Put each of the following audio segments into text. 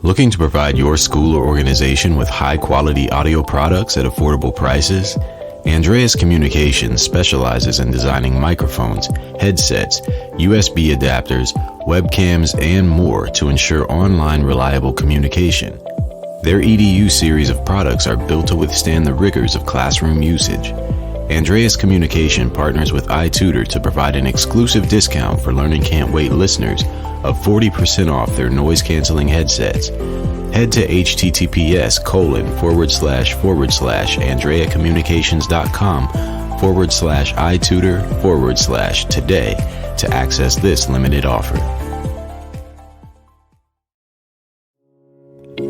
Looking to provide your school or organization with high-quality audio products at affordable prices? Andreas Communications specializes in designing microphones, headsets, USB adapters, webcams, and more to ensure online reliable communication. Their EDU series of products are built to withstand the rigors of classroom usage. Andreas Communication partners with iTutor to provide an exclusive discount for Learning Can't Wait listeners of 40% off their noise-canceling headsets. Head to https://andreacommunications.com/iTutor/today to access this limited offer.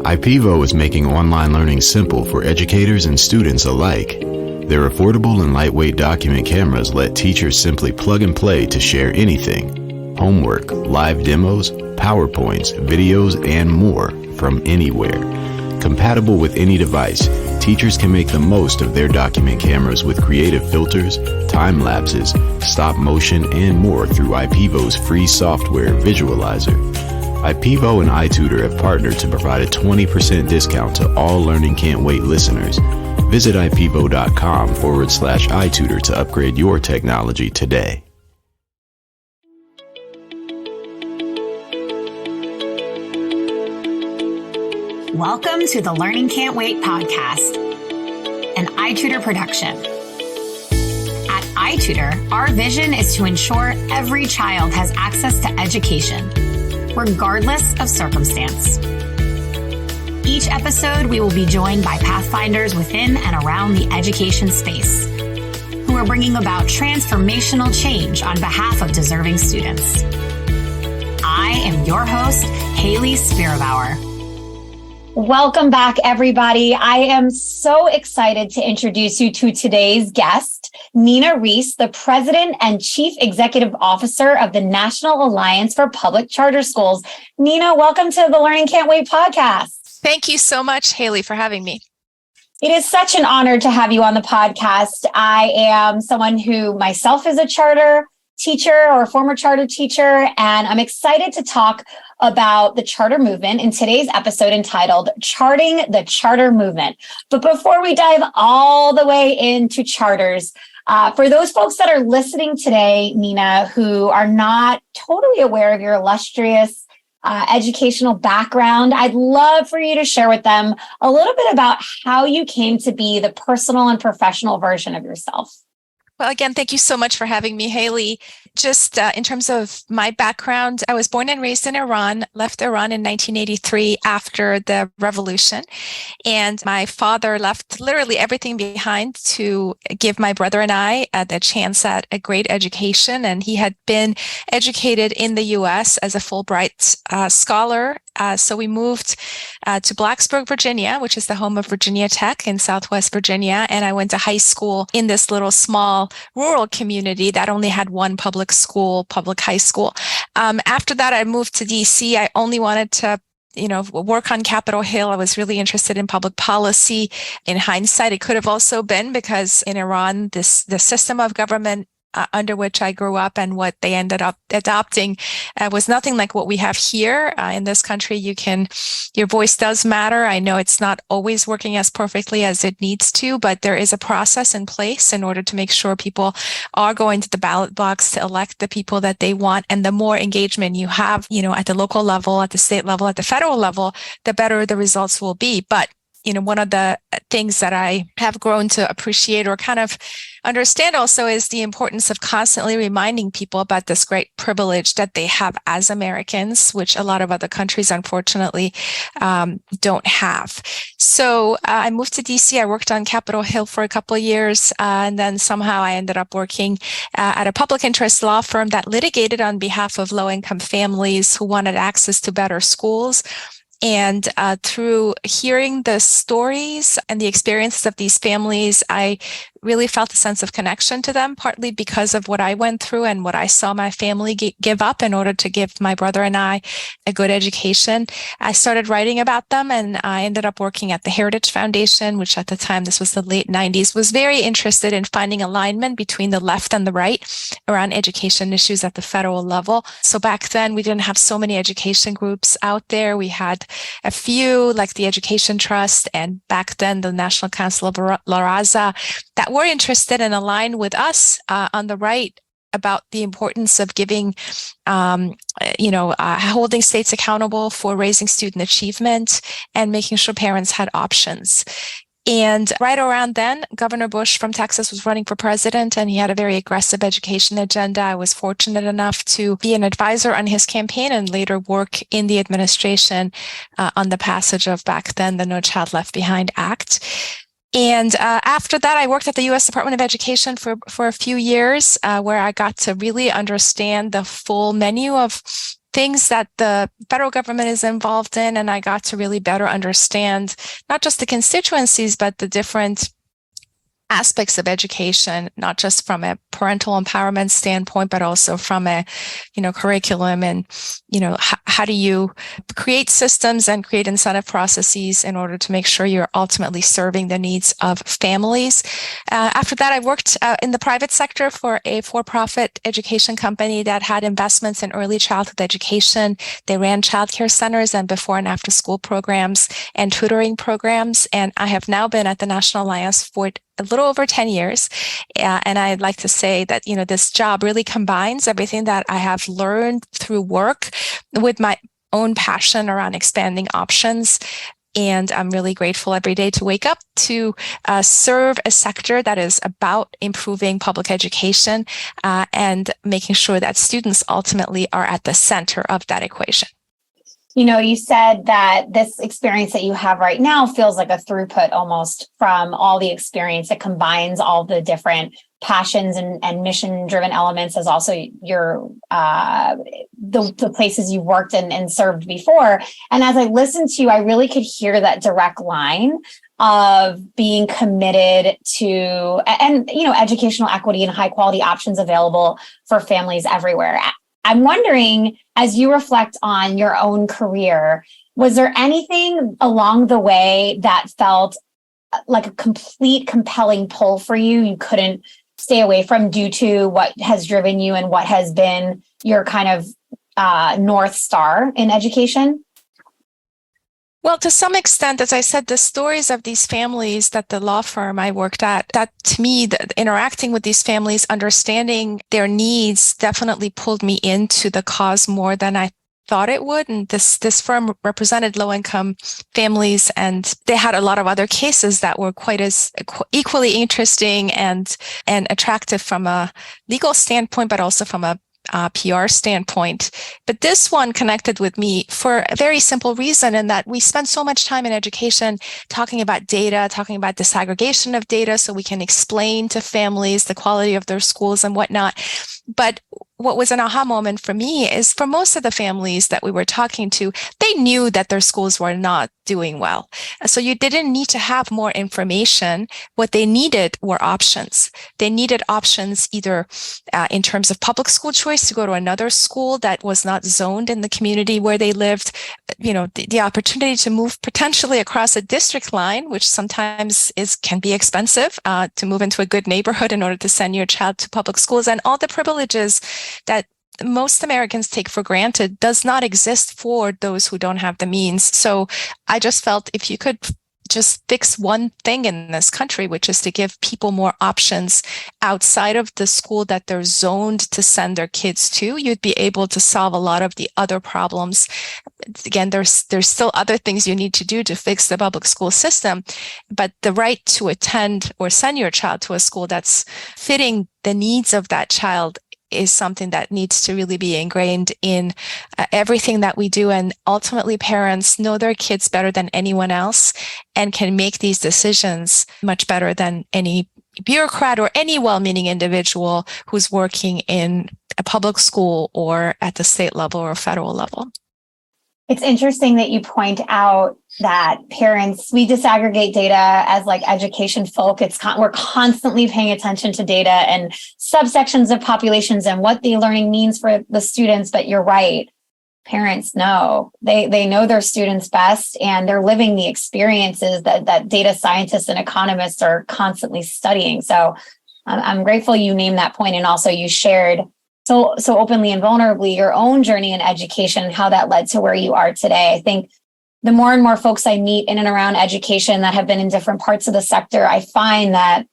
IPEVO is making online learning simple for educators and students alike. Their affordable and lightweight document cameras let teachers simply plug and play to share anything: homework, live demos, PowerPoints, videos, and more from anywhere. Compatible with any device, teachers can make the most of their document cameras with creative filters, time lapses, stop motion, and more through IPEVO's free software visualizer. IPEVO and iTutor have partnered to provide a 20% discount to all Learning Can't Wait listeners. Visit ipevo.com/iTutor to upgrade your technology today. Welcome to the Learning Can't Wait podcast, an iTutor production. At iTutor, our vision is to ensure every child has access to education, regardless of circumstance. Each episode, we will be joined by pathfinders within and around the education space, who are bringing about transformational change on behalf of deserving students. I am your host, Hayley Spira-Bauer. Welcome back, everybody. I am so excited to introduce you to today's guest, Nina Rees, the President and Chief Executive Officer of the National Alliance for Public Charter Schools. Nina, welcome to the Learning Can't Wait podcast. Thank you so much, Hayley, for having me. It is such an honor to have you on the podcast. I am someone who myself is a charter teacher or former charter teacher, and I'm excited to talk about the charter movement in today's episode entitled Charting the Charter Movement. But before we dive all the way into charters, for those folks that are listening today, Nina, who are not totally aware of your illustrious educational background, I'd love for you to share with them a little bit about how you came to be the personal and professional version of yourself. Well, again, thank you so much for having me, Hayley. Just in terms of my background, I was born and raised in Iran, left Iran in 1983 after the revolution. And my father left literally everything behind to give my brother and I the chance at a great education. And he had been educated in the U.S. as a Fulbright scholar. So we moved to Blacksburg, Virginia, which is the home of Virginia Tech in Southwest Virginia. And I went to high school in this little small rural community that only had one public high school. After that, I moved to DC. I only wanted to work on Capitol Hill. I was really interested in public policy. In hindsight, it could have also been because in Iran, the system of government under which I grew up and what they ended up adopting was nothing like what we have here. In this country, your voice does matter. I know it's not always working as perfectly as it needs to, but there is a process in place in order to make sure people are going to the ballot box to elect the people that they want. And the more engagement you have, at the local level, at the state level, at the federal level, the better the results will be. But one of the things that I have grown to appreciate or kind of understand also is the importance of constantly reminding people about this great privilege that they have as Americans, which a lot of other countries, unfortunately, don't have. So I moved to DC. I worked on Capitol Hill for a couple of years, and then somehow I ended up working at a public interest law firm that litigated on behalf of low-income families who wanted access to better schools. And through hearing the stories and the experiences of these families, I really felt a sense of connection to them, partly because of what I went through and what I saw my family give up in order to give my brother and I a good education. I started writing about them, and I ended up working at the Heritage Foundation, which at the time, this was the late 90s, was very interested in finding alignment between the left and the right around education issues at the federal level. So back then, we didn't have so many education groups out there. We had a few, like the Education Trust, and back then the National Council of La Raza, that were interested and aligned with us on the right about the importance of giving, holding states accountable for raising student achievement and making sure parents had options. And right around then, Governor Bush from Texas was running for president, and he had a very aggressive education agenda. I was fortunate enough to be an advisor on his campaign and later work in the administration on the passage of, back then, the No Child Left Behind Act. And after that, I worked at the U.S. Department of Education for a few years, where I got to really understand the full menu of things that the federal government is involved in. And I got to really better understand not just the constituencies, but the different aspects of education, not just from a parental empowerment standpoint, but also from a, curriculum and, how do you create systems and create incentive processes in order to make sure you're ultimately serving the needs of families. After that, I worked in the private sector for a for-profit education company that had investments in early childhood education. They ran childcare centers and before and after school programs and tutoring programs. And I have now been at the National Alliance for a little over 10 years. And I'd like to say that, this job really combines everything that I have learned through work with my own passion around expanding options. And I'm really grateful every day to wake up to serve a sector that is about improving public education and making sure that students ultimately are at the center of that equation. You said that this experience that you have right now feels like a throughput almost from all the experience that combines all the different passions and mission-driven elements, as also your the places you've worked and served before. And as I listened to you, I really could hear that direct line of being committed to educational equity and high quality options available for families everywhere. I'm wondering, as you reflect on your own career, was there anything along the way that felt like a complete compelling pull for you? You couldn't stay away from due to what has driven you and what has been your kind of North Star in education? Well, to some extent, as I said, the stories of these families that the law firm I worked at, that to me, interacting with these families, understanding their needs definitely pulled me into the cause more than I thought it would. And this firm represented low-income families, and they had a lot of other cases that were quite as equally interesting and attractive from a legal standpoint, but also from a PR standpoint. But this one connected with me for a very simple reason, in that we spend so much time in education talking about data, talking about disaggregation of data so we can explain to families the quality of their schools and whatnot. But what was an aha moment for me is, for most of the families that we were talking to, they knew that their schools were not doing well. So you didn't need to have more information. What they needed were options. They needed options either in terms of public school choice to go to another school that was not zoned in the community where they lived, the opportunity to move potentially across a district line, which sometimes can be expensive to move into a good neighborhood in order to send your child to public schools, and all the privileges that most Americans take for granted does not exist for those who don't have the means. So I just felt if you could just fix one thing in this country, which is to give people more options outside of the school that they're zoned to send their kids to, you'd be able to solve a lot of the other problems. Again, there's still other things you need to do to fix the public school system, but the right to attend or send your child to a school that's fitting the needs of that child is something that needs to really be ingrained in everything that we do. And ultimately, parents know their kids better than anyone else and can make these decisions much better than any bureaucrat or any well-meaning individual who's working in a public school or at the state level or federal level. It's interesting that you point out that parents, we disaggregate data as like education folk. We're constantly paying attention to data and subsections of populations and what the learning means for the students. But you're right. Parents know, they know their students best, and they're living the experiences that data scientists and economists are constantly studying. So I'm grateful you named that point, and also you shared so openly and vulnerably your own journey in education and how that led to where you are today. I think the more and more folks I meet in and around education that have been in different parts of the sector, I find that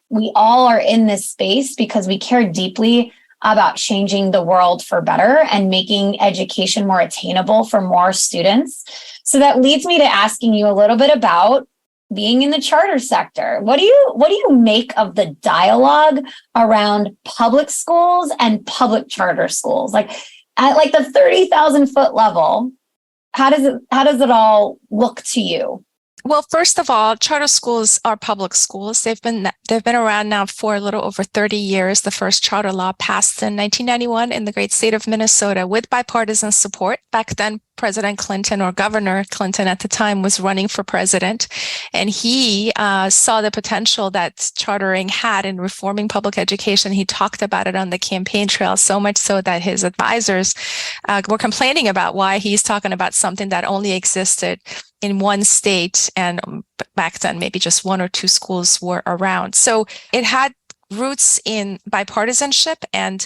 we all are in this space because we care deeply about changing the world for better and making education more attainable for more students. So that leads me to asking you a little bit about being in the charter sector. What do you make of the dialogue around public schools and public charter schools? Like at like the 30,000 foot level, how does it all look to you? Well, first of all, charter schools are public schools. They've been around now for a little over 30 years. The first charter law passed in 1991 in the great state of Minnesota with bipartisan support. Back then, President Clinton, or Governor Clinton at the time, was running for president, and he saw the potential that chartering had in reforming public education. He talked about it on the campaign trail, so much so that his advisors were complaining about why he's talking about something that only existed in one state, and back then maybe just one or two schools were around. So it had roots in bipartisanship and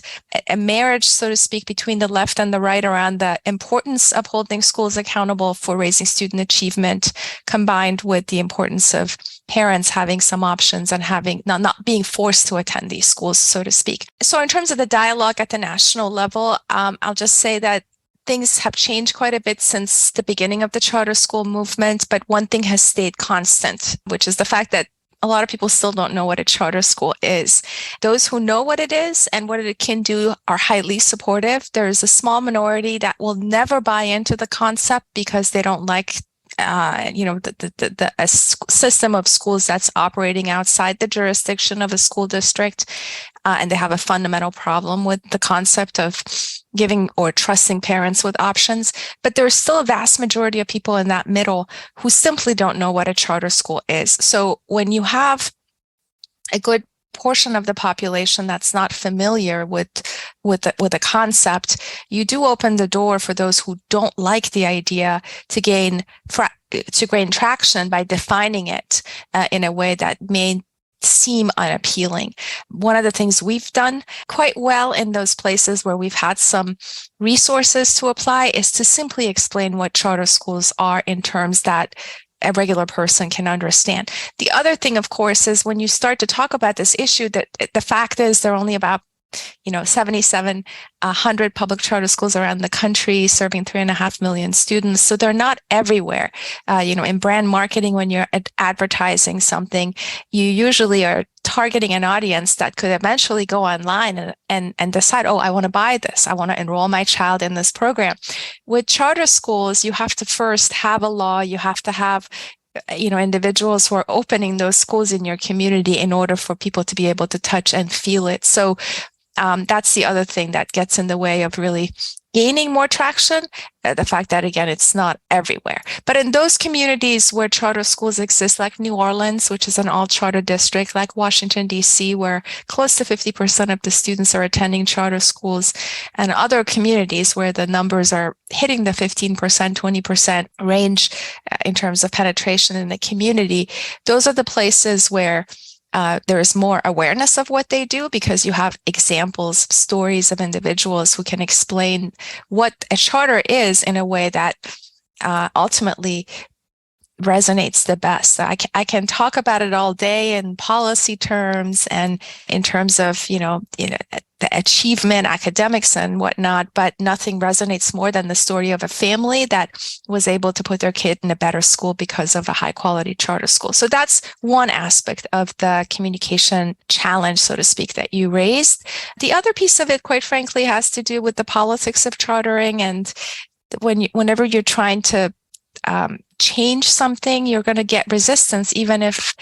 a marriage, so to speak, between the left and the right around the importance of holding schools accountable for raising student achievement, combined with the importance of parents having some options and having not being forced to attend these schools, so to speak. So in terms of the dialogue at the national level, I'll just say that things have changed quite a bit since the beginning of the charter school movement, but one thing has stayed constant, which is the fact that a lot of people still don't know what a charter school is. Those who know what it is and what it can do are highly supportive. There is a small minority that will never buy into the concept because they don't like a system of schools that's operating outside the jurisdiction of a school district, and they have a fundamental problem with the concept of giving or trusting parents with options. But there's still a vast majority of people in that middle who simply don't know what a charter school is. So when you have a good portion of the population that's not familiar with the concept, you do open the door for those who don't like the idea to gain traction by defining it in a way that may seem unappealing. One of the things we've done quite well in those places where we've had some resources to apply is to simply explain what charter schools are in terms that a regular person can understand. The other thing, of course, is when you start to talk about this issue, that the fact is there are only about 7,700 public charter schools around the country serving 3.5 million students. So they're not everywhere. In brand marketing, when you're advertising something, you usually are targeting an audience that could eventually go online and decide, oh, I want to buy this. I want to enroll my child in this program. With charter schools, you have to first have a law. You have to have individuals who are opening those schools in your community in order for people to be able to touch and feel it. So that's the other thing that gets in the way of really gaining more traction, the fact that, again, it's not everywhere. But in those communities where charter schools exist, like New Orleans, which is an all-charter district, like Washington, D.C., where close to 50% of the students are attending charter schools, and other communities where the numbers are hitting the 15%, 20% range in terms of penetration in the community, those are the places where there is more awareness of what they do, because you have examples, stories of individuals who can explain what a charter is in a way that ultimately resonates the best. I can talk about it all day in policy terms and in terms of, the achievement, academics and whatnot, but nothing resonates more than the story of a family that was able to put their kid in a better school because of a high quality charter school. So that's one aspect of the communication challenge, so to speak, that you raised. The other piece of it, quite frankly, has to do with the politics of chartering. And whenever you're trying to change something, you're going to get resistance, even if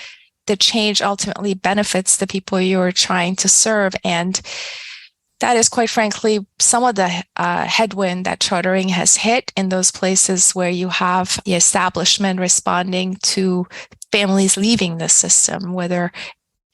the change ultimately benefits the people you're trying to serve. And That is, quite frankly, some of the headwind that chartering has hit in those places where you have the establishment responding to families leaving the system, whether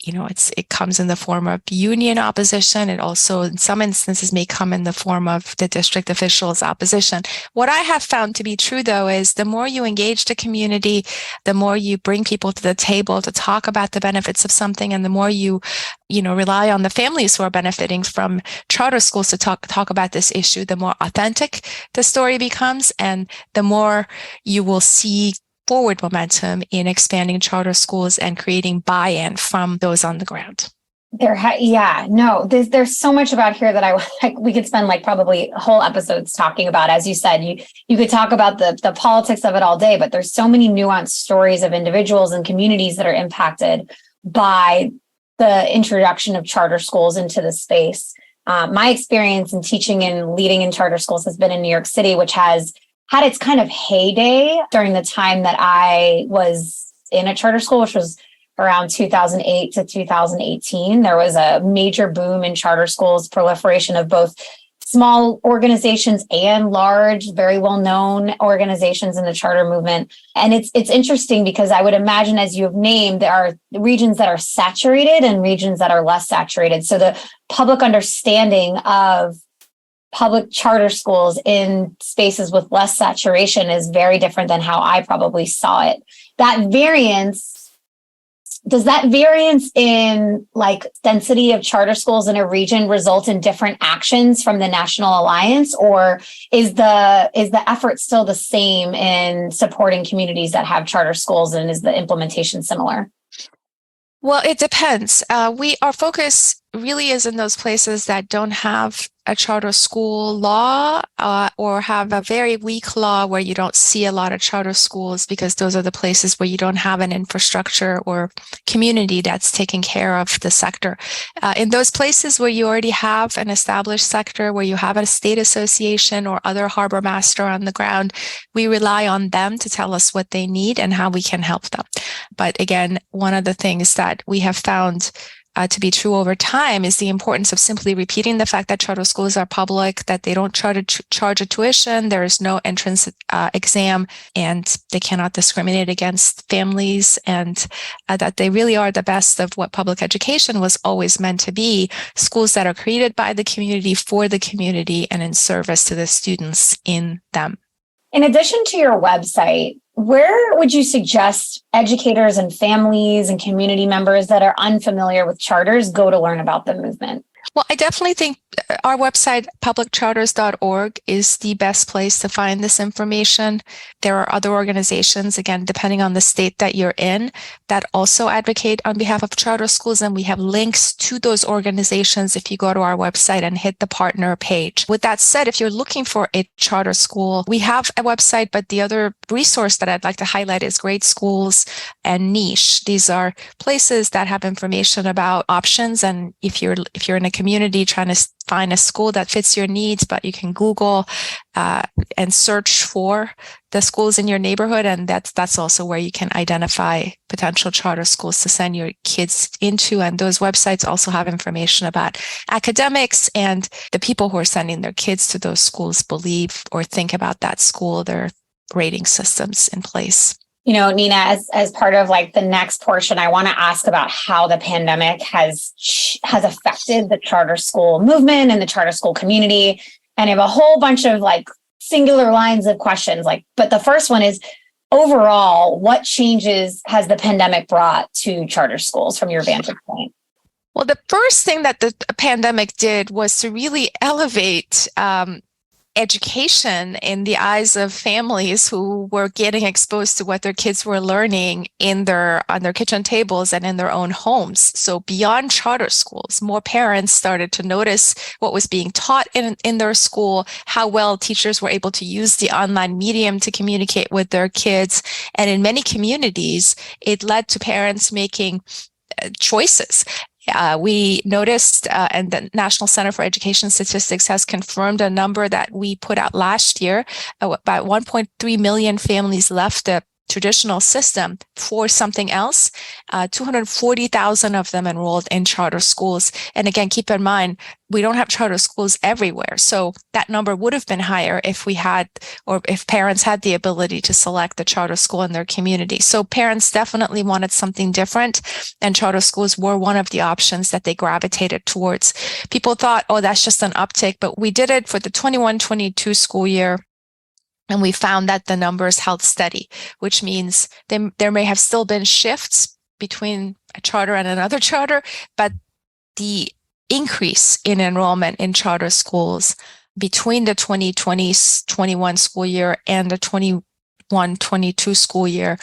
it comes in the form of union opposition. It also, in some instances, may come in the form of the district officials' opposition. What I have found to be true, though, is the more you engage the community, the more you bring people to the table to talk about the benefits of something, and the more you rely on the families who are benefiting from charter schools to talk about this issue, the more authentic the story becomes, and the more you will see forward momentum in expanding charter schools and creating buy-in from those on the ground. There's so much about here that we could spend probably whole episodes talking about. As you said, you could talk about the politics of it all day, but there's so many nuanced stories of individuals and communities that are impacted by the introduction of charter schools into the space. My experience in teaching and leading in charter schools has been in New York City, which has had its kind of heyday during the time that I was in a charter school, which was around 2008 to 2018. There was a major boom in charter schools, proliferation of both small organizations and large, very well-known organizations in the charter movement. And it's interesting because I would imagine, as you have named, there are regions that are saturated and regions that are less saturated. So the public understanding of public charter schools in spaces with less saturation is very different than how I probably saw it. Does that variance in density of charter schools in a region result in different actions from the National Alliance, or is the effort still the same in supporting communities that have charter schools, and is the implementation similar? Well, it depends. Our focus really is in those places that don't have a charter school law or have a very weak law where you don't see a lot of charter schools, because those are the places where you don't have an infrastructure or community that's taking care of the sector. In those places where you already have an established sector, where you have a state association or other harbor master on the ground, we rely on them to tell us what they need and how we can help them. But again, one of the things that we have found to be true over time is the importance of simply repeating the fact that charter schools are public, that they don't charge a tuition, there is no entrance exam, and they cannot discriminate against families, and that they really are the best of what public education was always meant to be: schools that are created by the community, for the community, and in service to the students in them. In addition to your website, where would you suggest educators and families and community members that are unfamiliar with charters go to learn about the movement? Well, I definitely think our website, publiccharters.org, is the best place to find this information. There are other organizations, again, depending on the state that you're in, that also advocate on behalf of charter schools, and we have links to those organizations if you go to our website and hit the partner page. With that said, if you're looking for a charter school, we have a website, but the other resource that I'd like to highlight is Great Schools and Niche. These are places that have information about options, and if you're in a community trying to find a school that fits your needs, but you can Google and search for the schools in your neighborhood, and that's also where you can identify potential charter schools to send your kids into. And those websites also have information about academics and the people who are sending their kids to those schools believe or think about that school, their rating systems in place. Nina, as part of the next portion, I want to ask about how the pandemic has affected the charter school movement and the charter school community. And I have a whole bunch of singular lines of questions. But the first one is, overall, what changes has the pandemic brought to charter schools from your vantage point? Well, the first thing that the pandemic did was to really elevate education in the eyes of families who were getting exposed to what their kids were learning on their kitchen tables and in their own homes. So beyond charter schools, more parents started to notice what was being taught in their school, how well teachers were able to use the online medium to communicate with their kids. And in many communities, it led to parents making choices. We noticed, and the National Center for Education Statistics has confirmed a number that we put out last year, about 1.3 million families left the traditional system for something else. 240,000 of them enrolled in charter schools. And again, keep in mind, we don't have charter schools everywhere. So that number would have been higher if we had, or if parents had the ability to select the charter school in their community. So parents definitely wanted something different, and charter schools were one of the options that they gravitated towards. People thought, oh, that's just an uptick, but we did it for the 21-22 school year. And we found that the numbers held steady, which means there may have still been shifts between a charter and another charter, but the increase in enrollment in charter schools between the 2020-21 school year and the 21-22 school year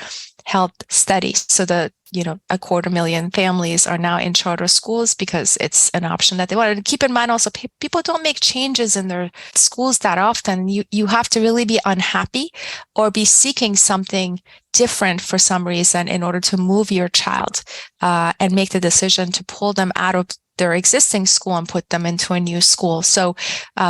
held steady. So the 250,000 families are now in charter schools because it's an option that they wanted. And keep in mind also, people don't make changes in their schools that often. You have to really be unhappy or be seeking something different for some reason in order to move your child and make the decision to pull them out of their existing school and put them into a new school. So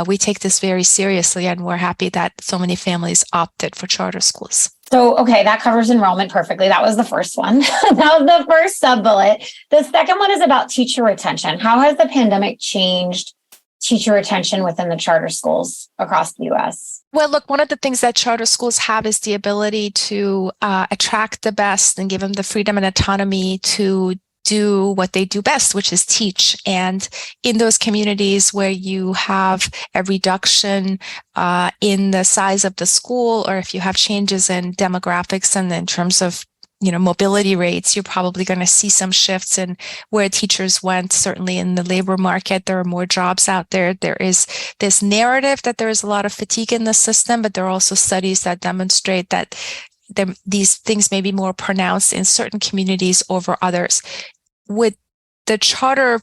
we take this very seriously, and we're happy that so many families opted for charter schools. So, okay, that covers enrollment perfectly. That was the first one. That was the first sub-bullet. The second one is about teacher retention. How has the pandemic changed teacher retention within the charter schools across the U.S.? Well, look, one of the things that charter schools have is the ability to attract the best and give them the freedom and autonomy to do what they do best, which is teach. And in those communities where you have a reduction in the size of the school, or if you have changes in demographics and in terms of mobility rates, you're probably going to see some shifts in where teachers went. Certainly in the labor market, there are more jobs out there. There is this narrative that there is a lot of fatigue in the system, but there are also studies that demonstrate that these things may be more pronounced in certain communities over others. With the charter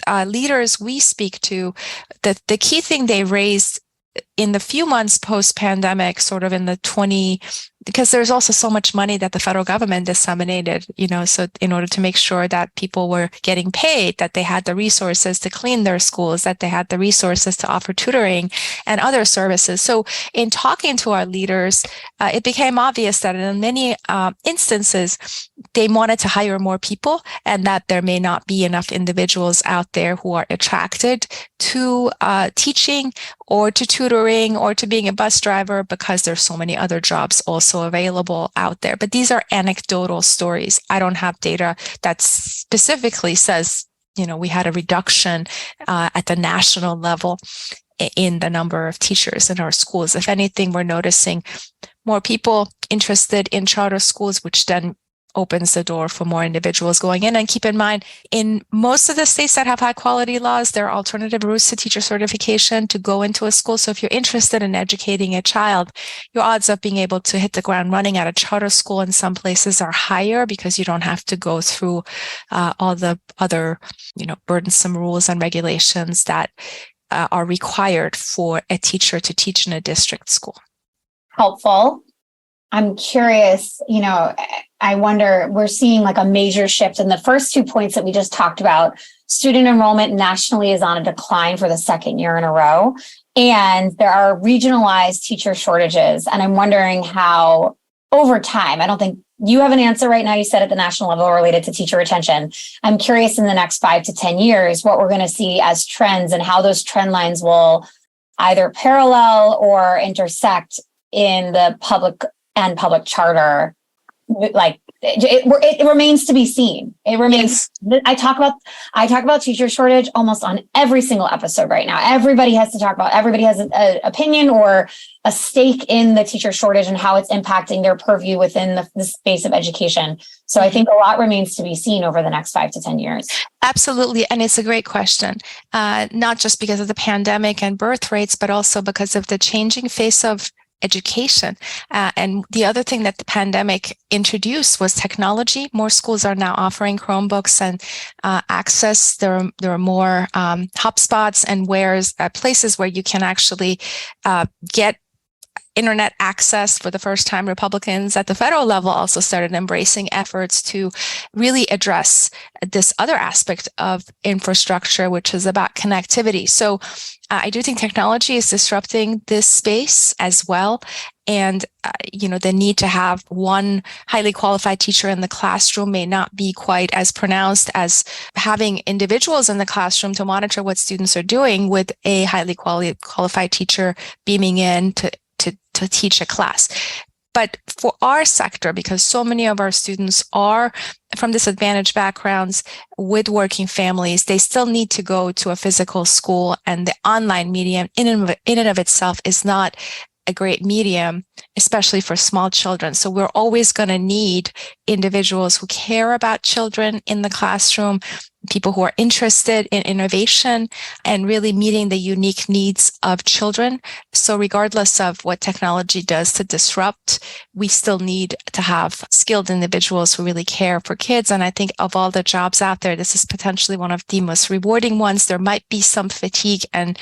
leaders we speak to, the key thing they raised in the few months post-pandemic, sort of in the because there's also so much money that the federal government disseminated, so in order to make sure that people were getting paid, that they had the resources to clean their schools, that they had the resources to offer tutoring and other services. So in talking to our leaders, it became obvious that in many instances, they wanted to hire more people, and that there may not be enough individuals out there who are attracted to teaching or to tutoring or to being a bus driver, because there's so many other jobs also available out there. But these are anecdotal stories. I don't have data that specifically says, we had a reduction at the national level in the number of teachers in our schools. If anything, we're noticing more people interested in charter schools, which then opens the door for more individuals going in. And keep in mind, in most of the states that have high quality laws, there are alternative routes to teacher certification to go into a school. So if you're interested in educating a child, your odds of being able to hit the ground running at a charter school in some places are higher, because you don't have to go through all the other, burdensome rules and regulations that are required for a teacher to teach in a district school. Helpful. I'm curious, I wonder, we're seeing like a major shift in the first 2 points that we just talked about. Student enrollment nationally is on a decline for the second year in a row, and there are regionalized teacher shortages. And I'm wondering how, over time, I don't think you have an answer right now. You said at the national level related to teacher retention. I'm curious in the next 5 to 10 years, what we're going to see as trends and how those trend lines will either parallel or intersect in the public and public charter. Like it remains to be seen. It remains. Yes. I talk about teacher shortage almost on every single episode right now. Everybody has to talk about. Everybody has an opinion or a stake in the teacher shortage and how it's impacting their purview within the space of education. So I think a lot remains to be seen over the next 5 to 10 years. Absolutely. And it's a great question, not just because of the pandemic and birth rates, but also because of the changing face of education. And the other thing that the pandemic introduced was technology. More schools are now offering Chromebooks and access. There are more hotspots and places where you can actually get internet access for the first time, Republicans at the federal level also started embracing efforts to really address this other aspect of infrastructure, which is about connectivity. So I do think technology is disrupting this space as well. And, the need to have one highly qualified teacher in the classroom may not be quite as pronounced as having individuals in the classroom to monitor what students are doing with a highly qualified teacher beaming in to teach a class. But for our sector, because so many of our students are from disadvantaged backgrounds with working families, they still need to go to a physical school, and the online medium in and of itself is not a great medium, especially for small children. So we're always going to need individuals who care about children in the classroom, people who are interested in innovation and really meeting the unique needs of children. So regardless of what technology does to disrupt, we still need to have skilled individuals who really care for kids. And I think of all the jobs out there, this is potentially one of the most rewarding ones. There might be some fatigue and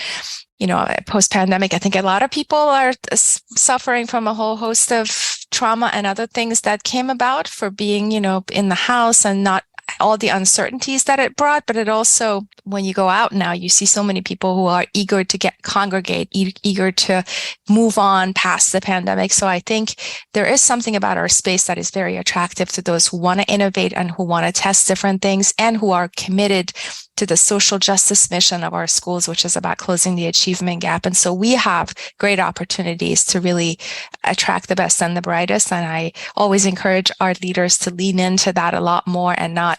post-pandemic, I think a lot of people are suffering from a whole host of trauma and other things that came about for being, in the house and not all the uncertainties that it brought. But it also, when you go out now, you see so many people who are eager to congregate, eager to move on past the pandemic. So I think there is something about our space that is very attractive to those who want to innovate and who want to test different things and who are committed to the social justice mission of our schools, which is about closing the achievement gap. And so we have great opportunities to really attract the best and the brightest. And I always encourage our leaders to lean into that a lot more and not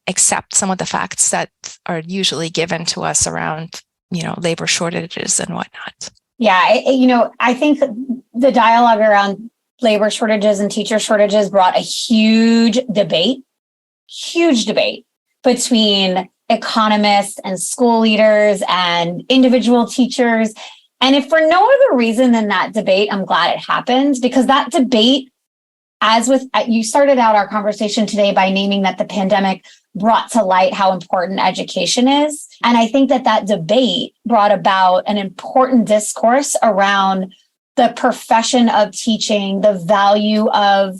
accept some of the facts that are usually given to us around, labor shortages and whatnot. Yeah, I think the dialogue around labor shortages and teacher shortages brought a huge debate between economists and school leaders and individual teachers. And if for no other reason than that debate, I'm glad it happened, because that debate, you started out our conversation today by naming that the pandemic brought to light how important education is. And I think that debate brought about an important discourse around the profession of teaching, the value of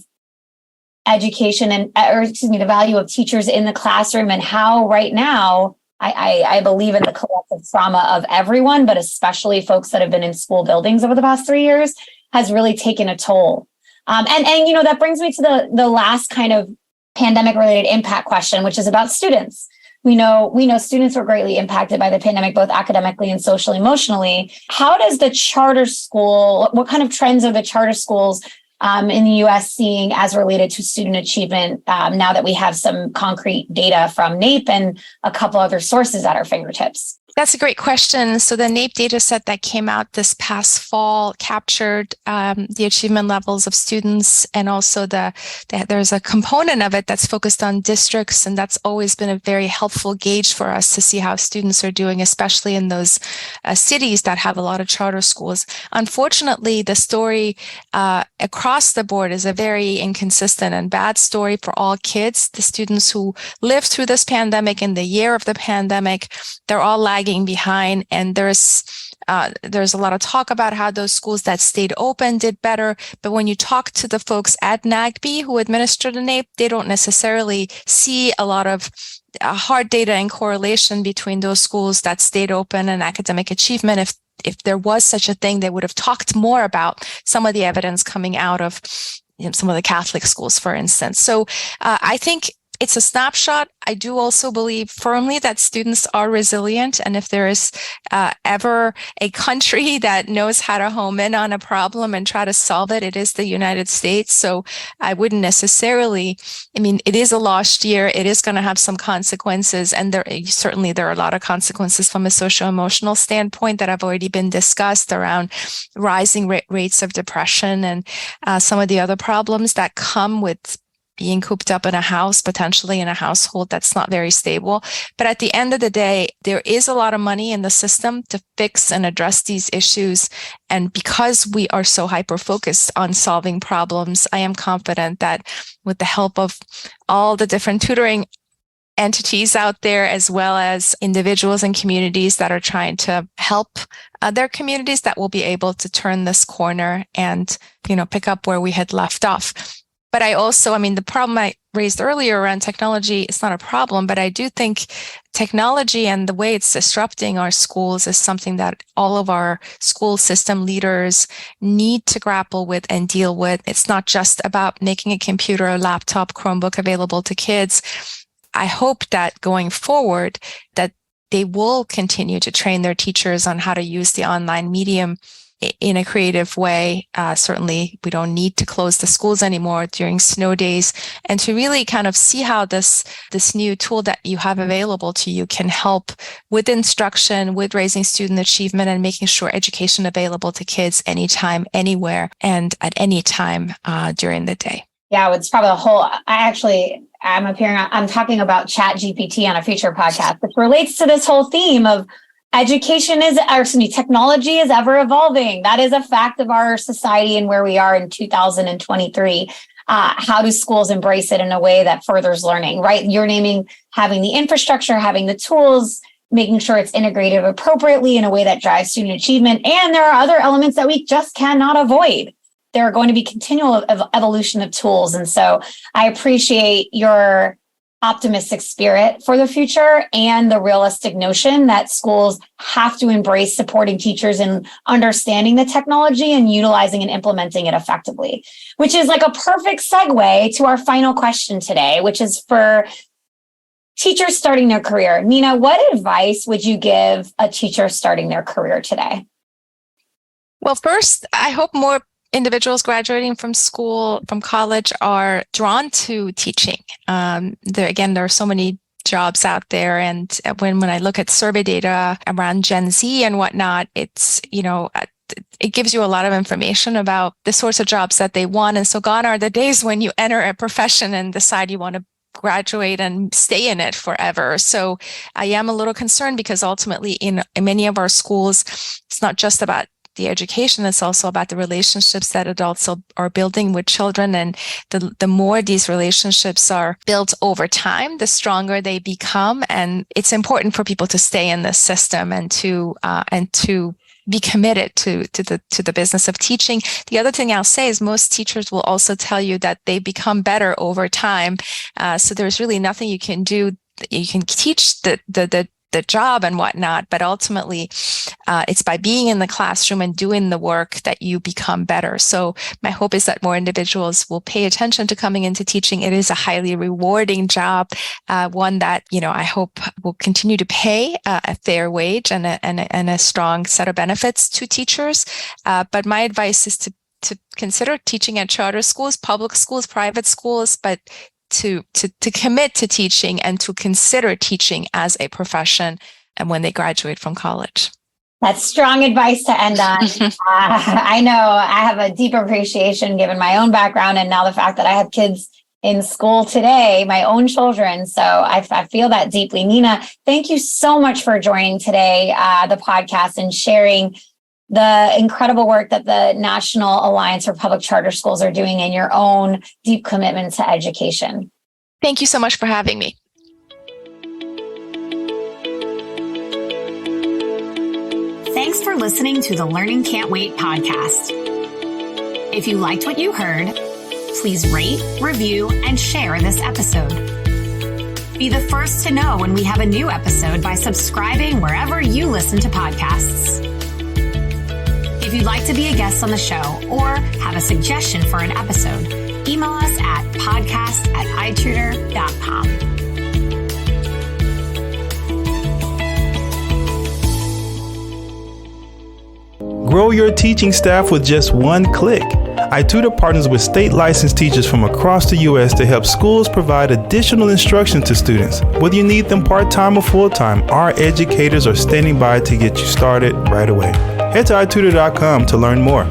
education the value of teachers in the classroom, and how right now, I believe in the collective trauma of everyone, but especially folks that have been in school buildings over the past 3 years, has really taken a toll. And that brings me to the last kind of pandemic related impact question, which is about students. We know students were greatly impacted by the pandemic, both academically and socially, emotionally. How does the charter school, what kind of trends are the charter schools in the U.S. seeing as related to student achievement now that we have some concrete data from NAEP and a couple other sources at our fingertips? That's a great question. So the NAEP data set that came out this past fall captured the achievement levels of students, and also there's a component of it that's focused on districts, and that's always been a very helpful gauge for us to see how students are doing, especially in those cities that have a lot of charter schools. Unfortunately, the story across the board is a very inconsistent and bad story for all kids. The students who lived through this pandemic in the year of the pandemic, they're all lagging behind, and there's a lot of talk about how those schools that stayed open did better. But when you talk to the folks at NAGB who administer the NAEP, they don't necessarily see a lot of hard data and correlation between those schools that stayed open and academic achievement. If there was such a thing, they would have talked more about some of the evidence coming out of some of the Catholic schools, for instance. So I think it's a snapshot. I do also believe firmly that students are resilient. And if there is ever a country that knows how to home in on a problem and try to solve it, it is the United States. So I wouldn't necessarily, it is a lost year. It is going to have some consequences. And there are a lot of consequences from a socio-emotional standpoint that have already been discussed around rising rates of depression and some of the other problems that come with being cooped up in a house, potentially in a household that's not very stable. But at the end of the day, there is a lot of money in the system to fix and address these issues. And because we are so hyper-focused on solving problems, I am confident that with the help of all the different tutoring entities out there, as well as individuals and communities that are trying to help their communities, that will be able to turn this corner and, pick up where we had left off. But the problem I raised earlier around technology, it's not a problem, but I do think technology and the way it's disrupting our schools is something that all of our school system leaders need to grapple with and deal with. It's not just about making a computer, a laptop, Chromebook available to kids. I hope that going forward, that they will continue to train their teachers on how to use the online medium in a creative way. Certainly, we don't need to close the schools anymore during snow days, and to really kind of see how this new tool that you have available to you can help with instruction, with raising student achievement, and making sure education available to kids anytime, anywhere, and at any time during the day. Yeah, it's probably I'm talking about Chat GPT on a future podcast, which relates to this whole theme of technology is ever evolving. That is a fact of our society and where we are in 2023. How do schools embrace it in a way that furthers learning, right? You're naming having the infrastructure, having the tools, making sure it's integrated appropriately in a way that drives student achievement. And there are other elements that we just cannot avoid. There are going to be continual evolution of tools. And so I appreciate your optimistic spirit for the future and the realistic notion that schools have to embrace supporting teachers in understanding the technology and utilizing and implementing it effectively, which is like a perfect segue to our final question today, which is for teachers starting their career. Nina, what advice would you give a teacher starting their career today? Well, first, I hope more individuals graduating from college are drawn to teaching. There are so many jobs out there. And when I look at survey data around Gen Z and whatnot, it's, it gives you a lot of information about the sorts of jobs that they want. And so gone are the days when you enter a profession and decide you want to graduate and stay in it forever. So I am a little concerned because ultimately in many of our schools, it's not just about the education, it's also about the relationships that adults are building with children. And the more these relationships are built over time, the stronger they become. And it's important for people to stay in this system and to be committed to the business of teaching. The other thing I'll say is most teachers will also tell you that they become better over time. So there's really nothing you can do. You can teach the job and whatnot, but ultimately it's by being in the classroom and doing the work that you become better. So my hope is that more individuals will pay attention to coming into teaching. It is a highly rewarding job, one that, I hope will continue to pay a fair wage and a strong set of benefits to teachers. But my advice is to consider teaching at charter schools, public schools, private schools, but to commit to teaching and to consider teaching as a profession and when they graduate from college. That's strong advice to end on. I know I have a deep appreciation given my own background and now the fact that I have kids in school today, my own children. So I feel that deeply. Nina, thank you so much for joining today, the podcast, and sharing the incredible work that the National Alliance for Public Charter Schools are doing in your own deep commitment to education. Thank you so much for having me. Thanks for listening to the Learning Can't Wait podcast. If you liked what you heard, please rate, review, and share this episode. Be the first to know when we have a new episode by subscribing wherever you listen to podcasts. If you'd like to be a guest on the show or have a suggestion for an episode, email us at podcast@itutor.com. Grow your teaching staff with just one click. iTutor partners with state licensed teachers from across the U.S. to help schools provide additional instruction to students. Whether you need them part-time or full-time, our educators are standing by to get you started right away. Head to itutor.com to learn more.